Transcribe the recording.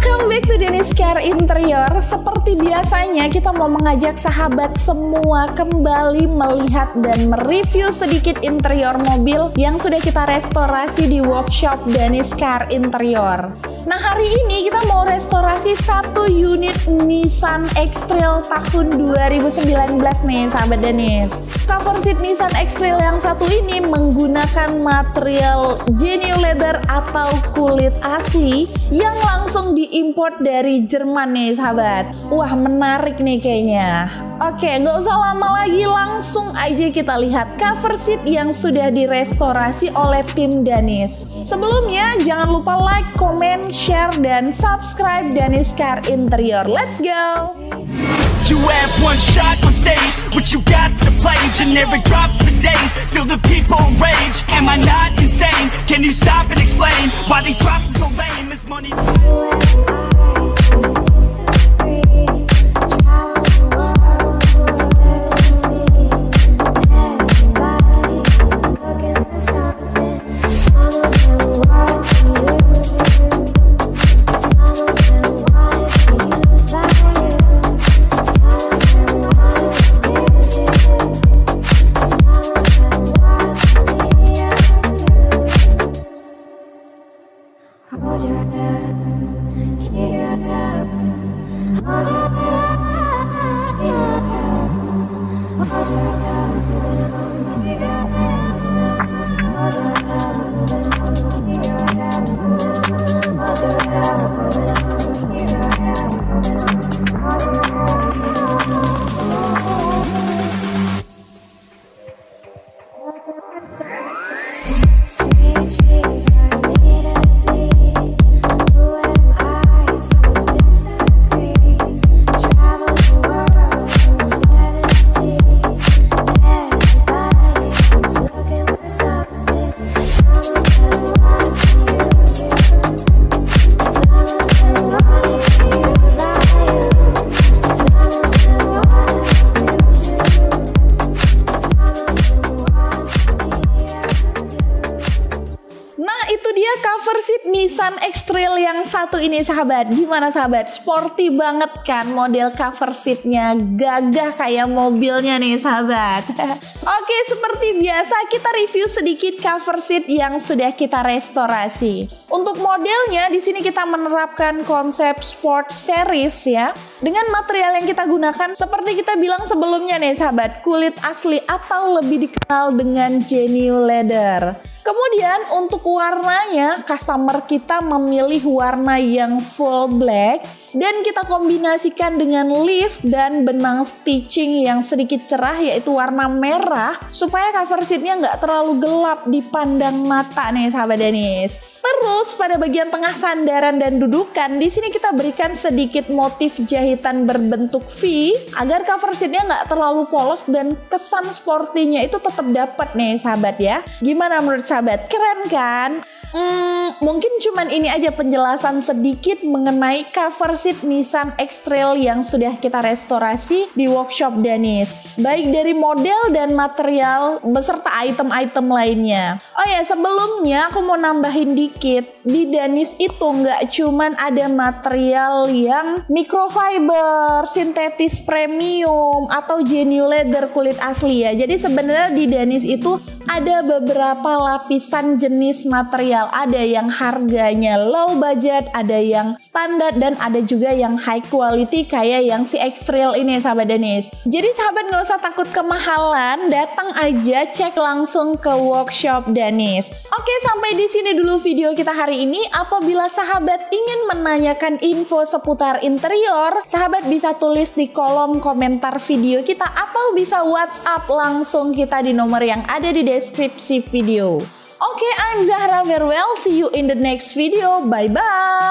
Welcome back to Dennis Car Interior. Seperti biasanya kita mau mengajak sahabat semua kembali melihat dan mereview sedikit interior mobil yang sudah kita restorasi di workshop Dennis Car Interior. Nah, hari ini kita mau restorasi satu unit Nissan X-Trail tahun 2019 nih sahabat Dennis. Cover seat Nissan X-Trail yang satu ini menggunakan material genuine leather atau kulit asli yang langsung diimport dari Jerman nih sahabat. Wah, menarik nih kayaknya. Oke, nggak usah lama lagi, langsung aja kita lihat cover seat yang sudah direstorasi oleh tim Dennis. Sebelumnya jangan lupa like, comment, share, dan subscribe Dennis Car Interior. Let's go! You have one shot on stage, what you got to play? Generic drops for days, still the people rage. Am I not insane? Can you stop and explain why these drops are so lame? This money. Cover seat Nissan X-Trail yang satu ini sahabat. Gimana sahabat? Sporty banget kan model cover seatnya, gagah kayak mobilnya nih sahabat. Oke, seperti biasa kita review sedikit cover seat yang sudah kita restorasi. Untuk modelnya di sini kita menerapkan konsep sport series ya. Dengan material yang kita gunakan seperti kita bilang sebelumnya nih sahabat, kulit asli atau lebih dikenal dengan genuine leather. Kemudian untuk warnanya, customer kita memilih warna yang full black dan kita kombinasikan dengan list dan benang stitching yang sedikit cerah yaitu warna merah supaya cover seatnya nggak terlalu gelap dipandang mata nih sahabat Dennis. Terus pada bagian tengah sandaran dan dudukan di sini kita berikan sedikit motif jahitan berbentuk V agar cover seatnya nggak terlalu polos dan kesan sportinya itu tetap dapat nih sahabat ya. Gimana menurut sahabat? Keren kan? Mungkin cuman ini aja penjelasan sedikit mengenai cover seat Nissan X-Trail yang sudah kita restorasi di workshop Dennis. Baik dari model dan material beserta item-item lainnya. Oh ya, sebelumnya aku mau nambahin dikit. Di Dennis itu nggak cuman ada material yang microfiber, sintetis premium, atau genuine leather kulit asli ya. Jadi sebenarnya di Dennis itu ada beberapa lapisan jenis material. Ada yang harganya low budget, ada yang standar, dan ada juga yang high quality kayak yang si X-Trail ini sahabat Dennis. Jadi sahabat nggak usah takut kemahalan, datang aja cek langsung ke workshop Dennis. Oke, sampai di sini dulu video kita hari ini. Apabila sahabat ingin menanyakan info seputar interior, sahabat bisa tulis di kolom komentar video kita atau bisa WhatsApp langsung kita di nomor yang ada di deskripsi video. Okay, I'm Zahra Verwell. See you in the next video. Bye-bye.